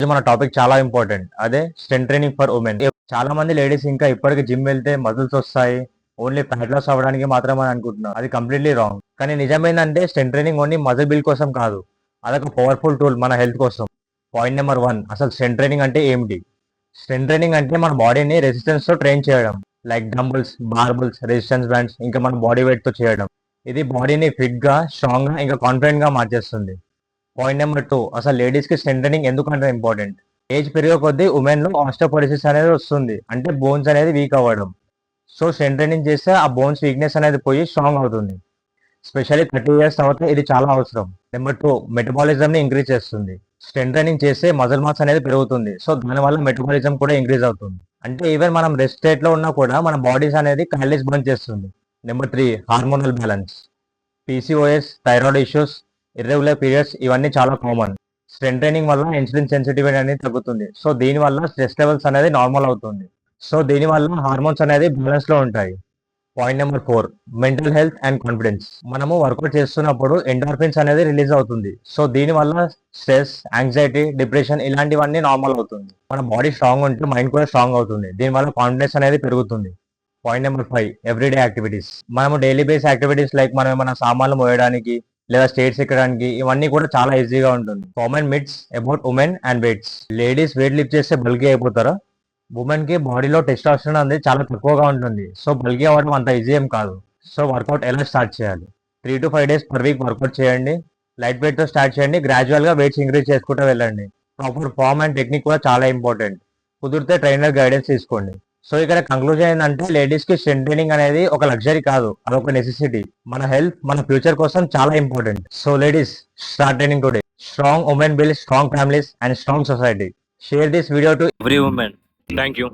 ఇది మన టాపిక్ చాలా ఇంపార్టెంట్. అదే స్ట్రెంత్ ట్రైనింగ్ ఫర్ ఉమెన్. చాలా మంది లేడీస్ ఇంకా ఇప్పటికి జిమ్ వెళ్తే మజిల్స్ వస్తాయి, ఓన్లీ ఫ్యాట్ లాస్ అవ్వడానికి మాత్రమే అని అనుకుంటున్నారు. అది కంప్లీట్లీ రాంగ్. కానీ నిజమేందంటే strength training only muscle build కోసం కాదు, అదొక పవర్ఫుల్ టూల్ మన హెల్త్ కోసం. పాయింట్ నెంబర్ 1, అసలు స్ట్రెంత్ ట్రైనింగ్ అంటే ఏమిటి? స్ట్రెంత్ ట్రైనింగ్ అంటే మన బాడీని రెసిస్టెన్స్ తో ట్రైన్ చేయడం, like dumbbells, barbels, resistance bands, ఇంకా మన బాడీ వెయిట్ తో చేయడం. ఇది బాడీని ఫిట్ గా, స్ట్రాంగ్ గా, ఇంకా కాన్ఫిడెంట్ గా మార్చేస్తుంది. పాయింట్ నెంబర్ 2, అసలు లేడీస్ కి స్ట్రెంత్ ట్రైనింగ్ ఎందుకంటే ఇంపార్టెంట్? ఏజ్ పెరిగే కొద్దీ ఉమెన్ లో ఆస్టియోపోరోసిస్ అనేది వస్తుంది, అంటే బోన్స్ అనేది వీక్ అవ్వడం. సో స్ట్రెంత్ ట్రైనింగ్ చేస్తే ఆ బోన్స్ వీక్నెస్ అనేది పోయి స్ట్రాంగ్ అవుతుంది. స్పెషల్లీ 30 ఇయర్స్ తర్వాత ఇది చాలా అవసరం. నెంబర్ 2, మెటబాలిజం ని ఇంక్రీజ్ చేస్తుంది. స్ట్రెంత్ ట్రైనింగ్ చేస్తే మజిల్ మాస్ అనేది పెరుగుతుంది, సో దానివల్ల మెటబాలిజం కూడా ఇంక్రీజ్ అవుతుంది. అంటే ఈవెన్ మనం రెస్ట్ స్టేట్ లో ఉన్నా కూడా మన బాడీస్ అనేది క్యాలరీస్ బర్న్ చేస్తుంది. Number 3, hormonal balance. PCOS, thyroid issues, irregular periods ఇవన్నీ చాలా కామన్. స్ట్రెంత్ ట్రైనింగ్ వల్ల ఇన్సులిన్ సెన్సిటివిటీ అనేది తగ్గుతుంది, సో దీనివల్ల స్ట్రెస్ లెవెల్స్ అనేది నార్మల్ అవుతుంది. సో దీనివల్ల హార్మోన్స్ అనేది బ్యాలెన్స్ లో ఉంటాయి. Point number 4, mental health and confidence. మనము వర్కౌట్ చేస్తున్నప్పుడు ఎండార్ఫిన్స్ అనేది రిలీజ్ అవుతుంది, సో దీనివల్ల స్ట్రెస్, యాంగ్జైటీ, డిప్రెషన్ ఇలాంటివన్నీ నార్మల్ అవుతుంది. మన బాడీ స్ట్రాంగ్ ఉంటే మైండ్ కూడా స్ట్రాంగ్ అవుతుంది, దీనివల్ల కాన్ఫిడెన్స్ అనేది పెరుగుతుంది. Point number 5, everyday activities. మనము డైలీ బేస్ యాక్టివిటీస్ లైక్ మనం ఏమైనా సామాన్లు మోయడానికి లేదా స్టేట్స్ ఎక్కడానికి ఇవన్నీ కూడా చాలా ఈజీగా ఉంటుంది. కామన్ మిట్స్ about women and weights. Ladies weight lift చేస్తే బల్కీ అయిపోతారా? ఉమెన్ కి బాడీలో టెస్టోస్టెరాన్ అనేది చాలా తక్కువగా ఉంటుంది, సో బల్కీ అవ్వడం అంత ఈజీ ఏం కాదు. సో వర్కౌట్ ఎలా స్టార్ట్ చేయాలి? 3 to 5 days per week workout చేయండి. లైట్ వెయిట్ తో స్టార్ట్ చేయండి, గ్రాడ్యువల్ గా వెయిట్స్ ఇంక్రీజ్ చేసుకుంటూ వెళ్ళండి. ప్రాపర్ ఫార్మ్ అండ్ టెక్నిక్ కూడా చాలా ఇంపార్టెంట్. కుదిరితే ట్రైనర్ గైడెన్స్ తీసుకోండి. సో ఇక్కడ కంక్లూజన్ ఏంటంటే లేడీస్ కి స్ట్రెంత్ ట్రైనింగ్ అనేది ఒక లగ్జరీ కాదు, అదొక నెసెసిటీ. మన హెల్త్, మన ఫ్యూచర్ కోసం చాలా important. So ladies, start training today. Strong women build strong families and strong society. Share this video to every woman. Thank you.